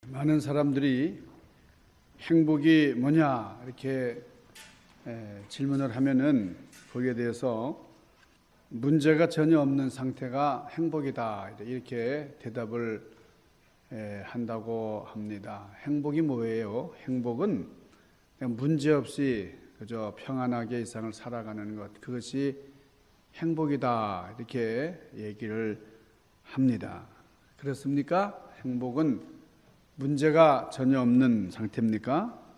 많은 사람들이 행복이 뭐냐 이렇게 질문을 하면은 거기에 대해서 문제가 전혀 없는 상태가 행복이다 이렇게 대답을 한다고 합니다. 행복이 뭐예요? 행복은 그냥 문제 없이 그저 평안하게 일상을 살아가는 것, 그것이 행복이다 이렇게 얘기를 합니다. 그렇습니까? 행복은 문제가 전혀 없는 상태입니까?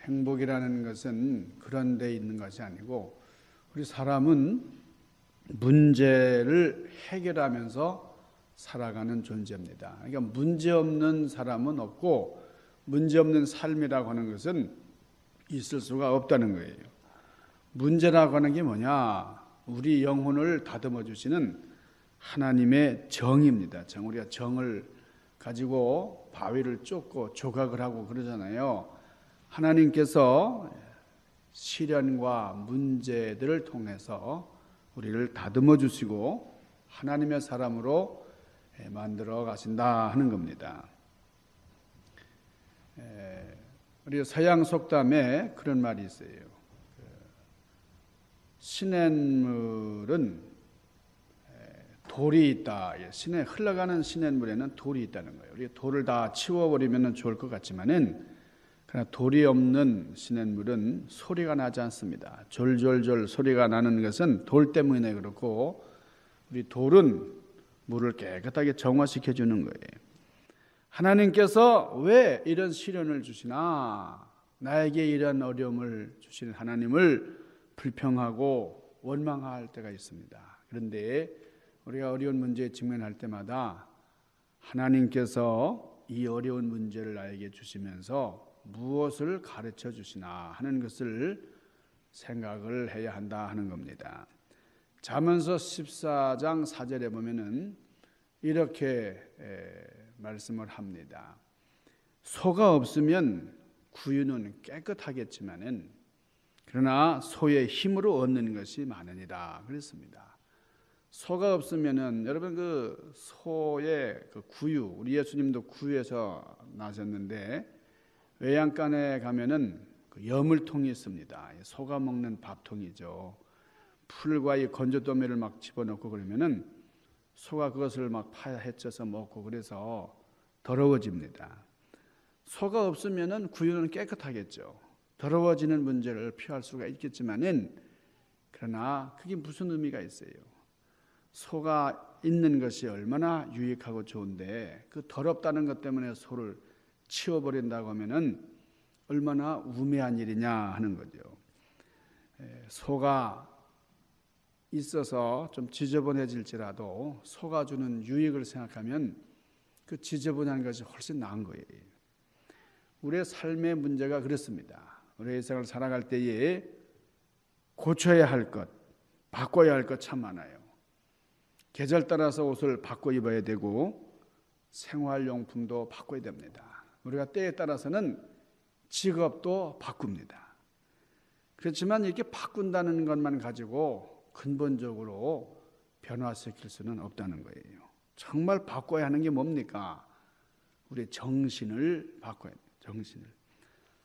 행복이라는 것은 그런 데 있는 것이 아니고 우리 사람은 문제를 해결하면서 살아가는 존재입니다. 그러니까 문제 없는 사람은 없고 문제 없는 삶이라고 하는 것은 있을 수가 없다는 거예요. 문제라고 하는 게 뭐냐? 우리 영혼을 다듬어 주시는 하나님의 정입니다. 우리가 정을 가지고 바위를 쫓고 조각을 하고 그러잖아요. 하나님께서 시련과 문제들을 통해서 우리를 다듬어 주시고 하나님의 사람으로 만들어 가신다 하는 겁니다. 우리 서양 속담에 그런 말이 있어요. 시냇물은 돌이 있다. 시내 흘러가는 시냇물에는 돌이 있다는 거예요. 우리 돌을 다 치워버리면 좋을 것 같지만은 그러나 돌이 없는 시냇물은 소리가 나지 않습니다. 졸졸졸 소리가 나는 것은 돌 때문에 그렇고 우리 돌은 물을 깨끗하게 정화시켜 주는 거예요. 하나님께서 왜 이런 시련을 주시나? 나에게 이런 어려움을 주시는 하나님을 불평하고 원망할 때가 있습니다. 그런데 우리가 어려운 문제에 직면할 때마다 하나님께서 이 어려운 문제를 나에게 주시면서 무엇을 가르쳐 주시나 하는 것을 생각을 해야 한다 하는 겁니다. 잠언서 14장 4절에 보면은 이렇게 말씀을 합니다. 소가 없으면 구유는 깨끗하겠지만은 그러나 소의 힘으로 얻는 것이 많으니라 그랬습니다. 소가 없으면은 여러분 그 소의 그 구유, 우리 예수님도 구유에서 나셨는데 외양간에 가면은 그 여물통이 있습니다. 소가 먹는 밥통이죠. 풀과 이 건조더미를 막 집어넣고 그러면은 소가 그것을 막 파헤쳐서 먹고 그래서 더러워집니다. 소가 없으면은 구유는 깨끗하겠죠. 더러워지는 문제를 피할 수가 있겠지만은 그러나 그게 무슨 의미가 있어요? 소가 있는 것이 얼마나 유익하고 좋은데 그 더럽다는 것 때문에 소를 치워버린다고 하면은 얼마나 우매한 일이냐 하는 거죠. 소가 있어서 좀 지저분해질지라도 소가 주는 유익을 생각하면 그 지저분한 것이 훨씬 나은 거예요. 우리의 삶의 문제가 그렇습니다. 우리의 인생을 살아갈 때에 고쳐야 할 것, 바꿔야 할 것 참 많아요. 계절 따라서 옷을 바꿔 입어야 되고 생활용품도 바꿔야 됩니다. 우리가 때에 따라서는 직업도 바꿉니다. 그렇지만 이렇게 바꾼다는 것만 가지고 근본적으로 변화시킬 수는 없다는 거예요. 정말 바꿔야 하는 게 뭡니까? 우리 정신을 바꿔야 돼요. 정신을.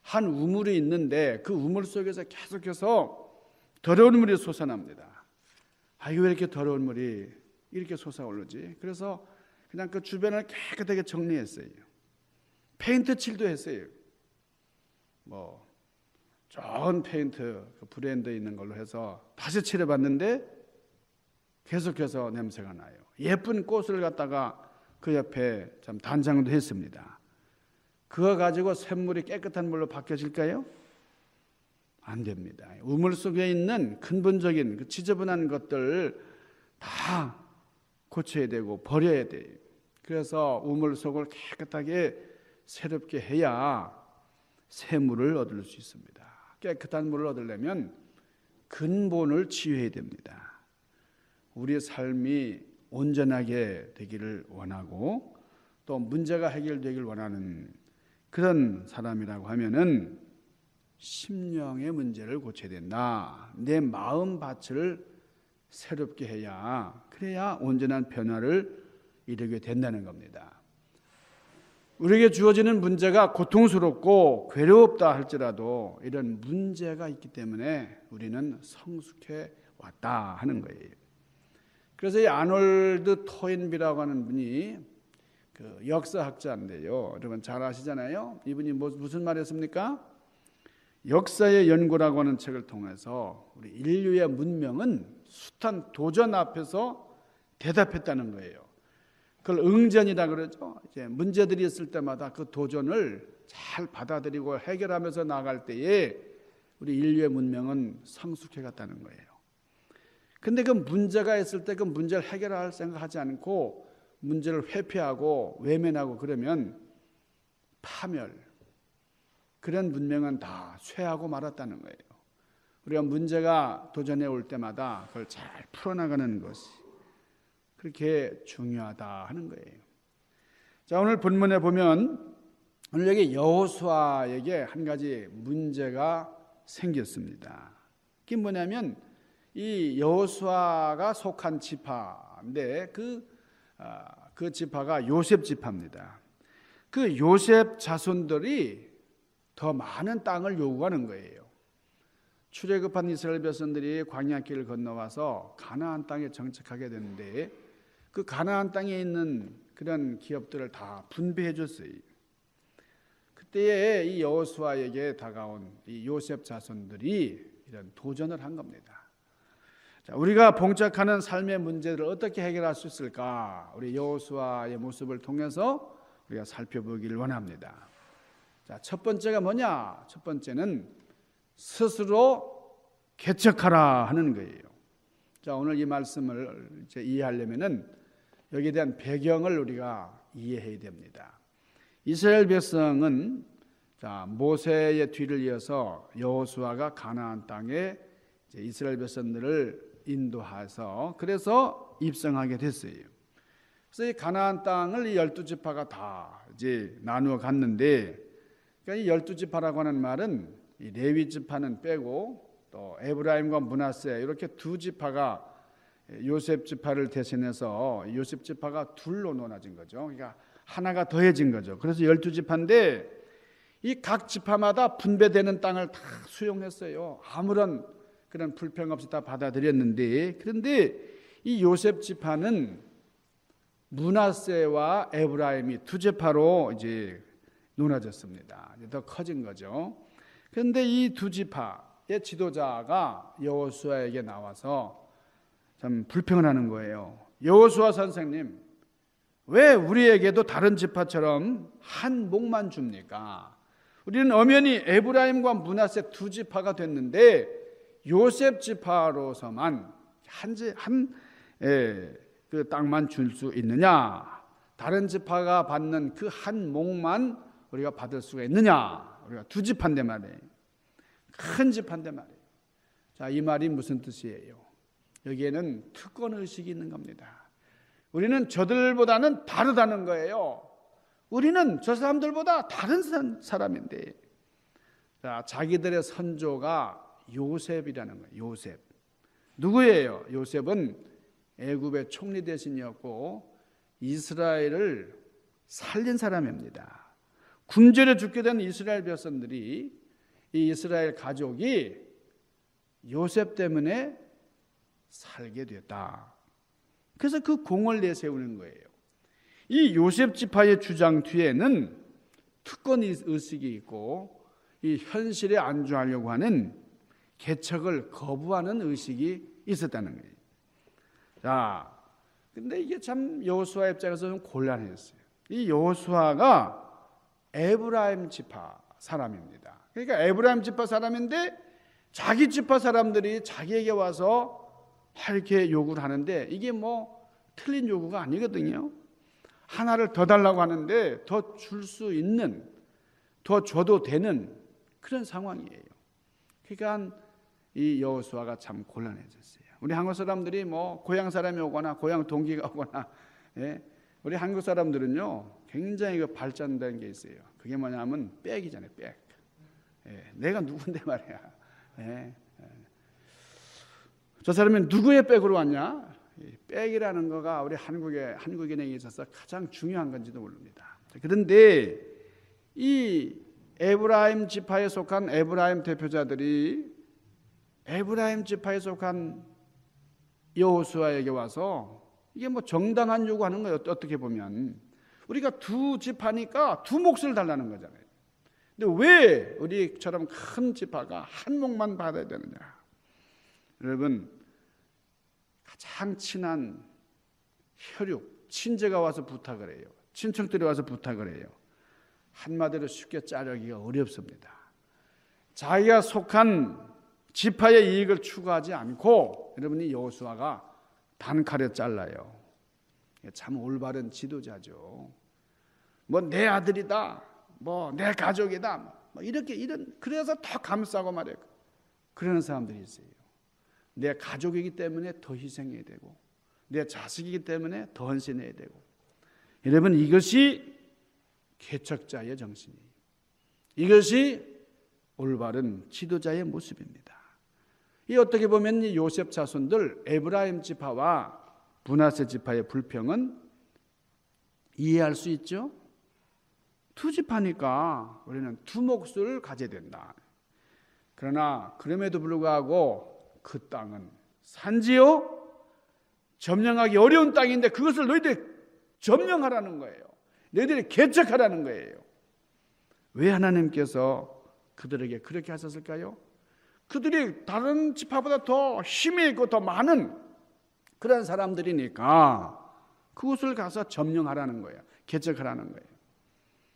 한 우물이 있는데 그 우물 속에서 계속해서 더러운 물이 솟아납니다. 이거 왜 이렇게 더러운 물이 이렇게 솟아오르지? 그래서 그냥 그 주변을 깨끗하게 정리했어요. 페인트 칠도 했어요. 좋은 페인트 그 브랜드 있는 걸로 해서 다시 칠해봤는데 계속해서 냄새가 나요. 예쁜 꽃을 갖다가 그 옆에 참 단장도 했습니다. 그거 가지고 샘물이 깨끗한 물로 바뀌어질까요? 안 됩니다. 우물 속에 있는 근본적인 그 지저분한 것들 다 고쳐야 되고 버려야 돼요. 그래서 우물 속을 깨끗하게 새롭게 해야 새 물을 얻을 수 있습니다. 깨끗한 물을 얻으려면 근본을 치유해야 됩니다. 우리의 삶이 온전하게 되기를 원하고 또 문제가 해결되기를 원하는 그런 사람이라고 하면은 심령의 문제를 고쳐야 된다. 내 마음 밭을 새롭게 해야 그래야 온전한 변화를 이루게 된다는 겁니다. 우리에게 주어지는 문제가 고통스럽고 괴롭다 할지라도 이런 문제가 있기 때문에 우리는 성숙해 왔다 하는 거예요. 그래서 이 아놀드 토인비라고 하는 분이 그 역사학자인데요. 여러분 잘 아시잖아요. 이분이 무슨 말 했습니까? 역사의 연구라고 하는 책을 통해서 우리 인류의 문명은 숱한 도전 앞에서 대답했다는 거예요. 그걸 응전이라 그러죠. 이제 문제들이 있을 때마다 그 도전을 잘 받아들이고 해결하면서 나갈 때에 우리 인류의 문명은 성숙해 갔다는 거예요. 근데 그 문제가 있을 때 그 문제를 해결할 생각하지 않고 문제를 회피하고 외면하고 그러면 파멸, 그런 문명은 다 쇠하고 말았다는 거예요. 우리가 문제가 도전해 올 때마다 그걸 잘 풀어나가는 것이 그렇게 중요하다 하는 거예요. 자, 오늘 본문에 보면 오늘 여기 여호수아에게 한 가지 문제가 생겼습니다. 그게 뭐냐면 이 여호수아가 속한 지파인데 그 지파가 요셉 지파입니다. 그 요셉 자손들이 더 많은 땅을 요구하는 거예요. 출애굽한 이스라엘 백성들이 광야길을 건너와서 가나안 땅에 정착하게 되는데 그 가나안 땅에 있는 그런 기업들을 다 분배해 줬어요. 그때에 이 여호수아에게 다가온 이 요셉 자손들이 이런 도전을 한 겁니다. 자, 우리가 봉착하는 삶의 문제를 어떻게 해결할 수 있을까? 우리 여호수아의 모습을 통해서 우리가 살펴보기를 원합니다. 자, 첫 번째가 뭐냐? 첫 번째는 스스로 개척하라 하는 거예요. 자, 오늘 이 말씀을 이제 이해하려면은 여기에 대한 배경을 우리가 이해해야 됩니다. 이스라엘 백성은 자, 모세의 뒤를 이어서 여호수아가 가나안 땅에 이스라엘 백성들을 인도해서 그래서 입성하게 됐어요. 그래서 이 가나안 땅을 이 12지파가 다 이제 나누어 갔는데, 그러니까 이 12지파라고 하는 말은 이 레위 지파는 빼고 또 에브라임과 므낫세 이렇게 두 지파가 요셉 지파를 대신해서 요셉 지파가 둘로 나눠진 거죠. 그러니까 하나가 더해진 거죠. 그래서 12지파인데 이 각 지파마다 분배되는 땅을 다 수용했어요. 아무런 그런 불평 없이 다 받아들였는데, 그런데 이 요셉 지파는 므낫세와 에브라임이 두 지파로 이제 나눠졌습니다. 이제 더 커진 거죠. 그런데 이 두 지파의 지도자가 여호수아에게 나와서 참 불평을 하는 거예요. 여호수아 선생님, 왜 우리에게도 다른 지파처럼 한 목만 줍니까? 우리는 엄연히 에브라임과 므낫세 두 지파가 됐는데 요셉 지파로서만 그 땅만 줄 수 있느냐? 다른 지파가 받는 그 한 몫만 우리가 받을 수가 있느냐? 우리가 두 지파인데 말이에요. 큰 지파인데 말이에요. 자, 이 말이 무슨 뜻이에요? 여기에는 특권 의식이 있는 겁니다. 우리는 저들보다는 다르다는 거예요. 우리는 저 사람들보다 다른 사람인데, 자, 자기들의 선조가 요셉이라는 거예요. 요셉. 누구예요? 요셉은 애굽의 총리 대신이었고 이스라엘을 살린 사람입니다. 굶주려 죽게 된 이스라엘 백성들이, 이 이스라엘 가족이 요셉 때문에 살게 됐다. 그래서 그 공을 내세우는 거예요. 이 요셉 지파의 주장 뒤에는 특권 의식이 있고 이 현실에 안주하려고 하는 개척을 거부하는 의식이 있었다는 거예요. 자, 근데 이게 참 여호수아 입장에서 좀 곤란했어요. 이 여호수아가 에브라임 지파 사람입니다. 그러니까 에브라임 지파 사람인데 자기 지파 사람들이 자기에게 와서 이렇게 요구를 하는데 이게 뭐 틀린 요구가 아니거든요. 하나를 더 달라고 하는데 더 줄 수 있는, 더 줘도 되는 그런 상황이에요. 그러니까 이 여호수아가 참 곤란해졌어요. 우리 한국 사람들이 뭐 고향 사람이 오거나 고향 동기가 오거나, 우리 한국 사람들은요 굉장히 그 발전된 게 있어요. 그게 뭐냐면 백이잖아요. 백. 내가 누군데 말이야. 저 사람이 누구의 백으로 왔냐? 백이라는 거가 우리 한국인에게 있어서 가장 중요한 건지도 모릅니다. 그런데 이 에브라임 지파에 속한 에브라임 대표자들이 에브라임 지파에 속한 여호수아에게 와서 이게 뭐 정당한 요구하는 거예요. 어떻게 보면 우리가 두 지파니까 두 몫을 달라는 거잖아요. 근데 왜 우리처럼 큰 지파가 한 몫만 받아야 되느냐? 여러분, 가장 친한 혈육, 친제가 와서 부탁을 해요. 친척들이 와서 부탁을 해요. 한마디로 쉽게 자르기가 어렵습니다. 자기가 속한 지파의 이익을 추구하지 않고 여러분이 여호수아가 단칼에 잘라요. 참 올바른 지도자죠. 뭐 내 아들이다, 뭐 내 가족이다, 뭐 이런 그래서 더 감싸고 말이에요. 그러는 사람들이 있어요. 내 가족이기 때문에 더 희생해야 되고, 내 자식이기 때문에 더 헌신해야 되고. 여러분, 이것이 개척자의 정신이에요. 이것이 올바른 지도자의 모습입니다. 이 어떻게 보면 이 요셉 자손들 에브라임 지파와 므낫세 지파의 불평은 이해할 수 있죠. 두 지파니까 우리는 두 몫을 가져야 된다. 그러나 그럼에도 불구하고 그 땅은 산지요 점령하기 어려운 땅인데 그것을 너희들이 점령하라는 거예요. 너희들이 개척하라는 거예요. 왜 하나님께서 그들에게 그렇게 하셨을까요? 그들이 다른 지파보다 더 힘이 있고 더 많은 그런 사람들이니까 그곳을 가서 점령하라는 거예요. 개척하라는 거예요.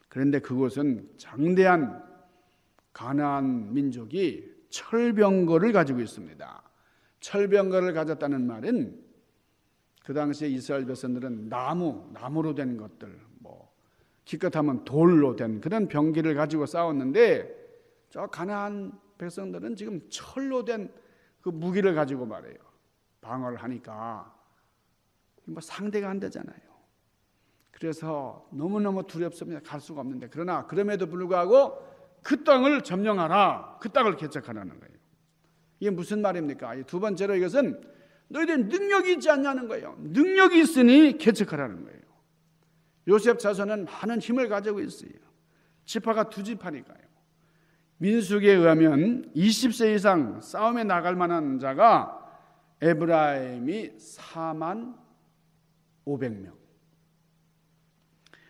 그런데 그곳은 장대한 가나안 민족이 철병거를 가지고 있습니다. 철병거를 가졌다는 말은 그 당시에 이스라엘 백성들은 나무로 된 것들, 뭐 기껏하면 돌로 된 그런 병기를 가지고 싸웠는데 저 가나안 백성들은 지금 철로 된 그 무기를 가지고 말해요. 방어를 하니까 뭐 상대가 안 되잖아요. 그래서 너무너무 두렵습니다. 갈 수가 없는데 그러나 그럼에도 불구하고 그 땅을 점령하라. 그 땅을 개척하라는 거예요. 이게 무슨 말입니까? 두 번째로 이것은 너희들 능력이 있지 않냐는 거예요. 능력이 있으니 개척하라는 거예요. 요셉 자손은 많은 힘을 가지고 있어요. 지파가 두 지파니까요. 민수기에 의하면 20세 이상 싸움에 나갈 만한 자가 에브라임이 4만 500명,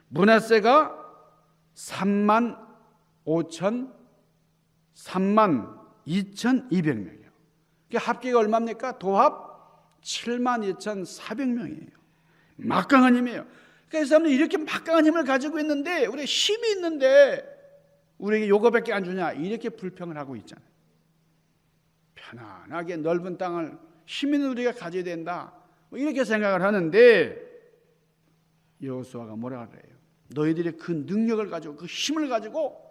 므낫세가 3만 2,200명이에요. 합계가 얼마입니까? 도합 7만 2,400명이에요. 막강한 힘이에요. 그러니까 이 사람들이 이렇게 막강한 힘을 가지고 있는데 우리 힘이 있는데 우리에게 요거밖에 안 주냐 이렇게 불평을 하고 있잖아요. 편안하게 넓은 땅을 힘 있는 우리가 가져야 된다 뭐 이렇게 생각을 하는데 여호수아가 뭐라 그래요? 너희들이 그 능력을 가지고 그 힘을 가지고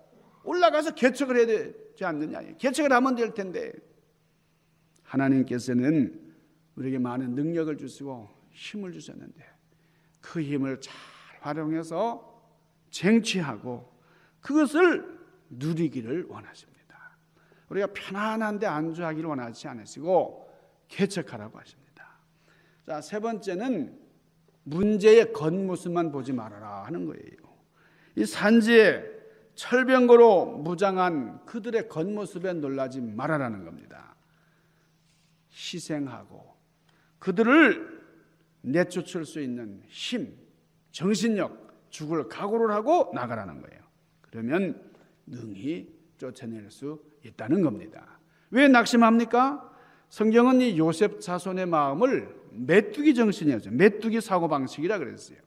올라가서 개척을 해야 되지 않느냐. 개척을 하면 될 텐데 하나님께서는 우리에게 많은 능력을 주시고 힘을 주셨는데 그 힘을 잘 활용해서 쟁취하고 그것을 누리기를 원하십니다. 우리가 편안한데 안주하기를 원하지 않으시고 개척하라고 하십니다. 자, 세 번째는 문제의 겉모습만 보지 말아라 하는 거예요. 이 산지에 철병거로 무장한 그들의 겉모습에 놀라지 말아라는 겁니다. 희생하고 그들을 내쫓을 수 있는 힘, 정신력, 죽을 각오를 하고 나가라는 거예요. 그러면 능히 쫓아낼 수 있다는 겁니다. 왜 낙심합니까? 성경은 이 요셉 자손의 마음을 메뚜기 정신이었죠. 메뚜기 사고방식이라 그랬어요.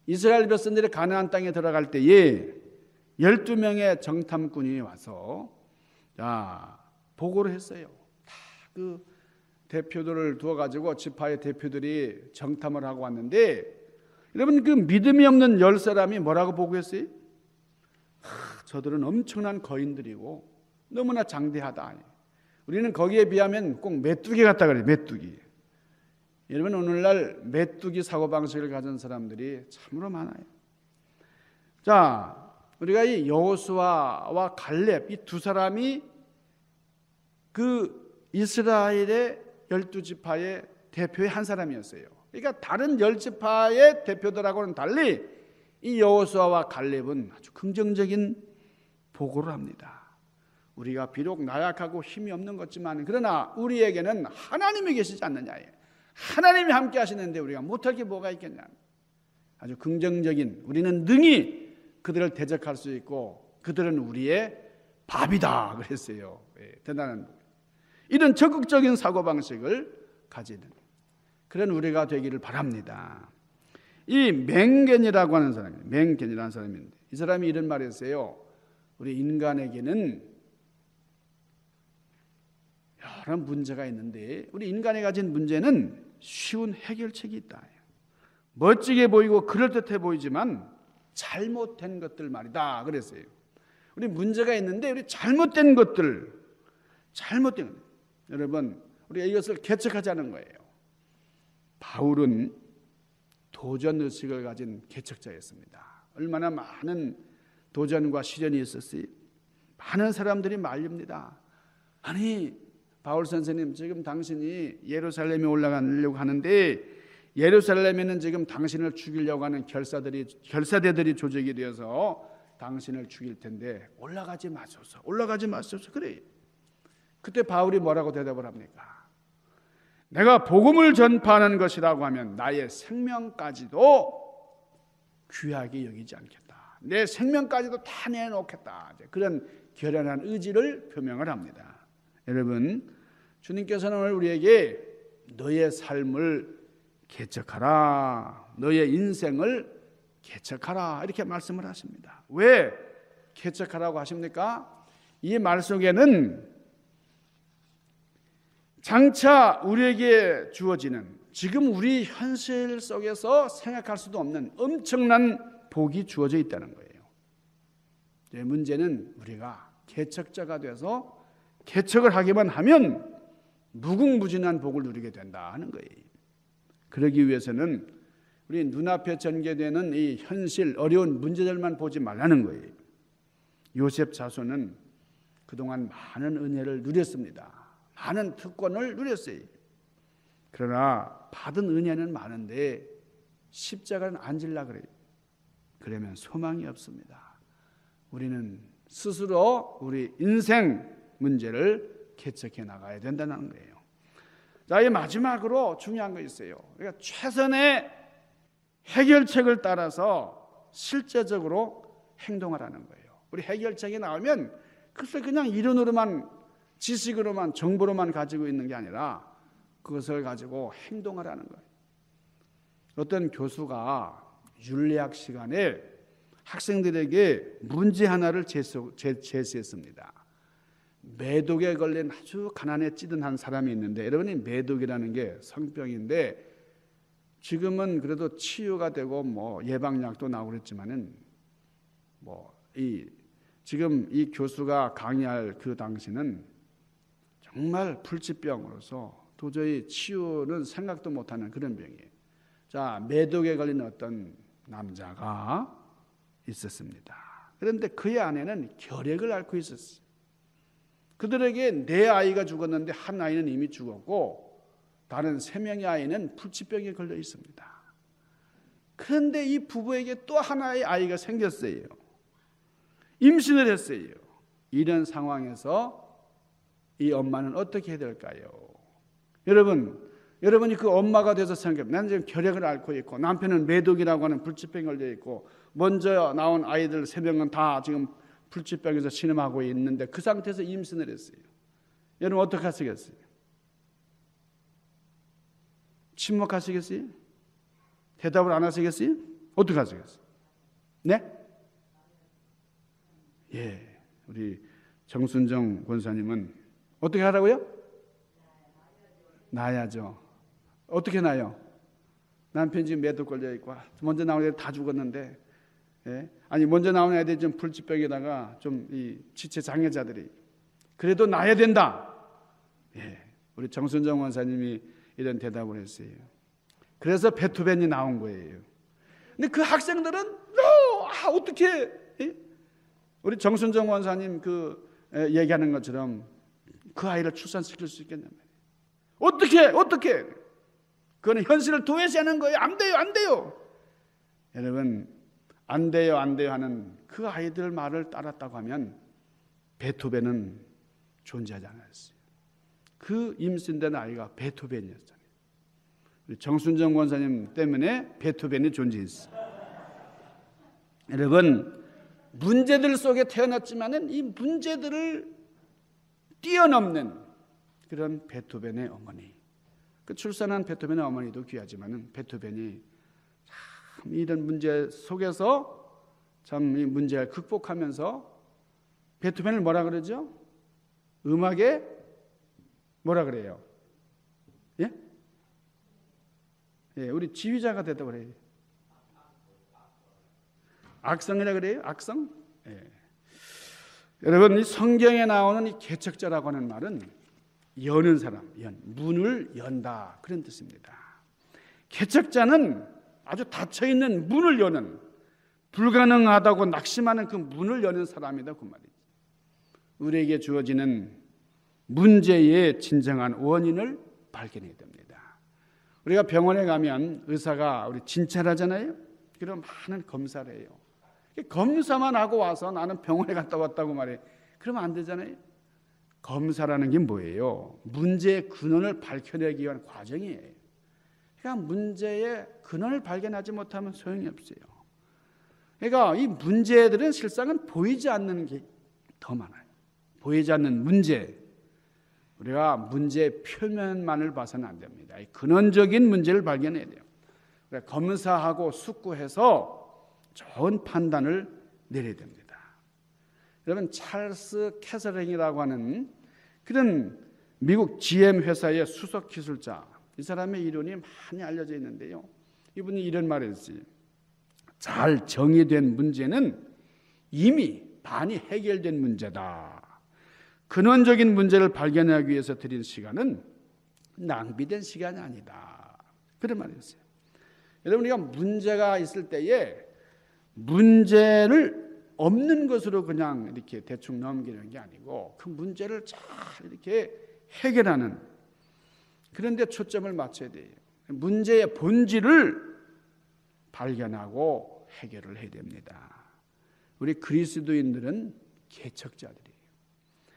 이스라엘 백성들이 가나안 땅에 들어갈 때에 12명의 정탐꾼이 와서 보고를 했어요. 다 그 대표들을 두어가지고 지파의 대표들이 정탐을 하고 왔는데 여러분 그 믿음이 없는 10사람이 뭐라고 보고했어요? 저들은 엄청난 거인들이고 너무나 장대하다. 우리는 거기에 비하면 꼭 메뚜기 같다 그래요. 메뚜기. 여러분 오늘날 메뚜기 사고방식을 가진 사람들이 참으로 많아요. 자, 우리가 이 여호수아와 갈렙 이 두 사람이 그 이스라엘의 12지파의 대표의 한 사람이었어요. 그러니까 다른 10지파의 대표들하고는 달리 이 여호수아와 갈렙은 아주 긍정적인 보고를 합니다. 우리가 비록 나약하고 힘이 없는 것지만 그러나 우리에게는 하나님이 계시지 않느냐. 하나님이 함께 하시는데 우리가 못할 게 뭐가 있겠냐. 아주 긍정적인, 우리는 능히 그들을 대적할 수 있고 그들은 우리의 밥이다 그랬어요. 대단한 이런 적극적인 사고방식을 가지는 그런 우리가 되기를 바랍니다. 이 맹겐이라고 하는 사람이, 맹겐이라는 사람인데 이 사람이 이런 말을 했어요. 우리 인간에게는 여러 문제가 있는데 우리 인간이 가진 문제는 쉬운 해결책이 있다. 멋지게 보이고 그럴듯해 보이지만 잘못된 것들 말이다 그랬어요. 우리 문제가 있는데 우리 잘못된 것들, 여러분 우리가 이것을 개척하자는 거예요. 바울은 도전 의식을 가진 개척자였습니다. 얼마나 많은 도전과 시련이 있었어요. 많은 사람들이 말립니다. 아니 바울 선생님, 지금 당신이 예루살렘에 올라가려고 하는데 예루살렘에는 지금 당신을 죽이려고 하는 결사대들이 조직이 되어서 당신을 죽일 텐데 올라가지 마소서, 올라가지 마소서. 그래. 그때 바울이 뭐라고 대답을 합니까? 내가 복음을 전파하는 것이라고 하면 나의 생명까지도 귀하게 여기지 않겠다. 내 생명까지도 다 내놓겠다. 그런 결연한 의지를 표명을 합니다. 여러분, 주님께서는 오늘 우리에게 너의 삶을 개척하라, 너의 인생을 개척하라 이렇게 말씀을 하십니다. 왜 개척하라고 하십니까? 이 말 속에는 장차 우리에게 주어지는 지금 우리 현실 속에서 생각할 수도 없는 엄청난 복이 주어져 있다는 거예요. 문제는 우리가 개척자가 돼서 개척을 하기만 하면 무궁무진한 복을 누리게 된다 하는 거예요. 그러기 위해서는 우리 눈앞에 전개되는 이 현실 어려운 문제들만 보지 말라는 거예요. 요셉 자손은 그동안 많은 은혜를 누렸습니다. 많은 특권을 누렸어요. 그러나 받은 은혜는 많은데 십자가는 안 질라 그래요. 그러면 소망이 없습니다. 우리는 스스로 우리 인생 문제를 개척해 나가야 된다는 거예요. 자, 이 마지막으로 중요한 거 있어요. 그러니까 최선의 해결책을 따라서 실제적으로 행동하라는 거예요. 우리 해결책이 나오면 글쎄 그냥 이론으로만, 지식으로만, 정보로만 가지고 있는 게 아니라 그것을 가지고 행동하라는 거예요. 어떤 교수가 윤리학 시간에 학생들에게 문제 하나를 제시했습니다. 매독에 걸린 아주 가난에 찌든 한 사람이 있는데, 여러분이 매독이라는 게 성병인데 지금은 그래도 치유가 되고 뭐 예방약도 나오고 그랬지만은 지금 이 교수가 강의할 그 당시는 정말 불치병으로서 도저히 치유는 생각도 못하는 그런 병이에요. 자, 매독에 걸린 어떤 남자가 있었습니다. 그런데 그의 아내는 결핵을 앓고 있었어요. 그들에게 4아이가 죽었는데 한 아이는 이미 죽었고 다른 3명의 아이는 불치병에 걸려 있습니다. 그런데 이 부부에게 또 하나의 아이가 생겼어요. 임신을 했어요. 이런 상황에서 이 엄마는 어떻게 해야 될까요? 여러분이 그 엄마가 돼서 생각해보면, 나는 지금 결핵을 앓고 있고 남편은 매독이라고 하는 불치병에 걸려 있고 먼저 나온 아이들 3명은 다 지금 불치병에서 신음하고 있는데 그 상태에서 임신을 했어요. 여러분 어떻게 하시겠어요? 침묵하시겠어요? 대답을 안 하시겠어요? 어떻게 하시겠어요? 네? 예, 우리 정순정 권사님은 어떻게 하라고요? 나야죠. 어떻게 나요? 남편이 지금 매독 걸려 있고 먼저 나온 애들 다 죽었는데, 예? 아니 먼저 나온 애들이 좀 불치병에다가 좀 이 지체 장애자들이 그래도 나야 된다. 예, 우리 정순정 권사님이 이런 대답을 했어요. 그래서 베토벤이 나온 거예요. 근데 그 학생들은 어떻게, 예? 우리 정순정 권사님 얘기하는 것처럼 그 아이를 출산시킬 수 있겠냐 말이에요. 어떻게? 그거는 현실을 도외시하는 거예요. 안 돼요. 여러분, 안 돼요 안 돼요 하는 그 아이들 말을 따랐다고 하면 베토벤은 존재하지 않았어요. 그 임신된 아이가 베토벤이었잖아요. 정순정 권사님 때문에 베토벤이 존재했어요. 여러분, 문제들 속에 태어났지만은 이 문제들을 뛰어넘는 그런 베토벤의 어머니, 그 출산한 베토벤의 어머니도 귀하지만은 베토벤이 참 이런 문제 속에서 참 이 문제를 극복하면서 베토벤을 뭐라 그러죠? 음악에 뭐라 그래요? 예? 예, 우리 지휘자가 됐다고 그래요. 악성이라 그래요? 악성? 예. 여러분, 이 성경에 나오는 이 개척자라고 하는 말은 여는 사람, 문을 연다 그런 뜻입니다. 개척자는 아주 닫혀있는 문을 여는, 불가능하다고 낙심하는 그 문을 여는 사람이다 그 말이죠. 우리에게 주어지는 문제의 진정한 원인을 발견해야 됩니다. 우리가 병원에 가면 의사가 우리 진찰 하잖아요. 그럼 많은 검사를 해요. 검사만 하고 와서 나는 병원에 갔다 왔다고 말해. 그러면 안 되잖아요. 검사라는 게 뭐예요? 문제의 근원을 밝혀내기 위한 과정이에요. 그러니까 문제의 근원을 발견하지 못하면 소용이 없어요. 그러니까 이 문제들은 실상은 보이지 않는 게 더 많아요. 보이지 않는 문제. 우리가 문제의 표면만을 봐서는 안 됩니다. 이 근원적인 문제를 발견해야 돼요. 검사하고 숙고해서 좋은 판단을 내려야 됩니다. 여러분, 찰스 캐서링이라고 하는 그런 미국 GM 회사의 수석 기술자, 이 사람의 이론이 많이 알려져 있는데요. 이분이 이런 말을 했어요. 잘 정의된 문제는 이미 많이 해결된 문제다. 근원적인 문제를 발견하기 위해서 드린 시간은 낭비된 시간이 아니다. 그런 말이었어요. 여러분, 우리가 문제가 있을 때에 문제를 없는 것으로 그냥 이렇게 대충 넘기는 게 아니고 그 문제를 잘 이렇게 해결하는 그런 데 초점을 맞춰야 돼요. 문제의 본질을 발견하고 해결을 해야 됩니다. 우리 그리스도인들은 개척자들이에요.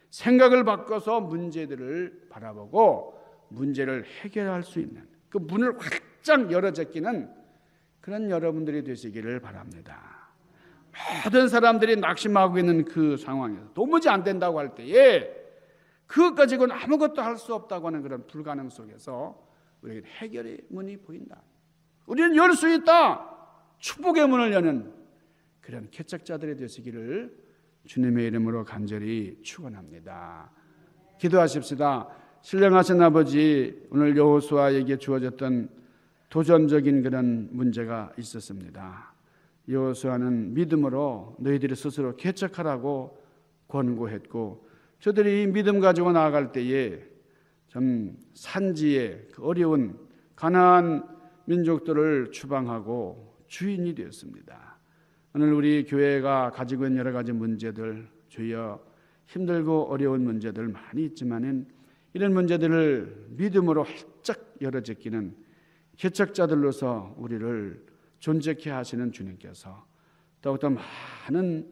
생각을 바꿔서 문제들을 바라보고 문제를 해결할 수 있는 그 문을 활짝 열어 제끼는 그런 여러분들이 되시기를 바랍니다. 모든 사람들이 낙심하고 있는 그 상황에서 도무지 안 된다고 할 때에 그것 가지고는 아무것도 할 수 없다고 하는 그런 불가능 속에서 우리에게 해결의 문이 보인다. 우리는 열 수 있다. 축복의 문을 여는 그런 개척자들이 되시기를 주님의 이름으로 간절히 축원합니다. 기도하십시다. 신령하신 아버지, 오늘 여호수아에게 주어졌던 도전적인 그런 문제가 있었습니다. 여호수아는 믿음으로 너희들이 스스로 개척하라고 권고했고, 저들이 이 믿음 가지고 나아갈 때에 좀 산지의 그 어려운 가나안 민족들을 추방하고 주인이 되었습니다. 오늘 우리 교회가 가지고 있는 여러 가지 문제들, 주여 힘들고 어려운 문제들 많이 있지만은 이런 문제들을 믿음으로 활짝 열어 제끼는 개척자들로서 우리를 존재케 하시는 주님께서 더욱더 많은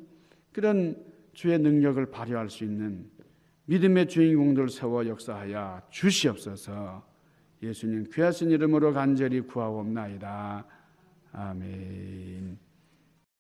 그런 주의 능력을 발휘할 수 있는 믿음의 주인공들 세워 역사하여 주시옵소서. 예수님 귀하신 이름으로 간절히 구하옵나이다. 아멘.